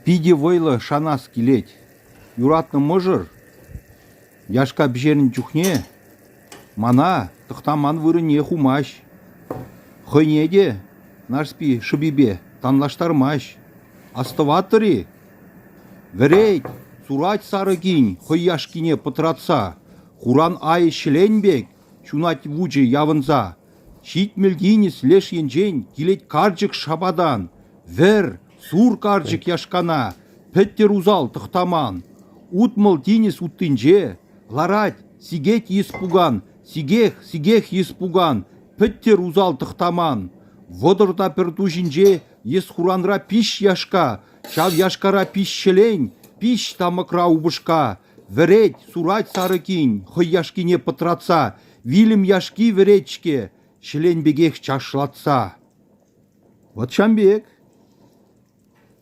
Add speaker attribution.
Speaker 1: Пиде войлы шанас келет. Юратны мұжыр. Яшка бжерін жүхне. Мана тұқтаман вырыне хумаш. Хойнеде нарспи шыбибе танлаштармаш. Астыватыры. Верейт, сурать сарыгин, хойяшкине пытратса. Хуран ай шеленбек, чунать вучы явынса. Шит мелгинес леш енжен, келет каржык шабадан. Вер, сур каржык яшкана, петтер узал тұқтаман. Утмыл тинес уттынже, ларать, сигет еспуган, сигех еспуган, петтер узал тұқтаман. Водырда пертужинже, ес хуранра пиш яшка, шав яшкара пиш шелень, пиш тамыкра убышка. Вереть, сурать сарыкин, хой яшкине пытратса, вилім яшки веречке, шелень бегех чашлатса. Вот шамбек.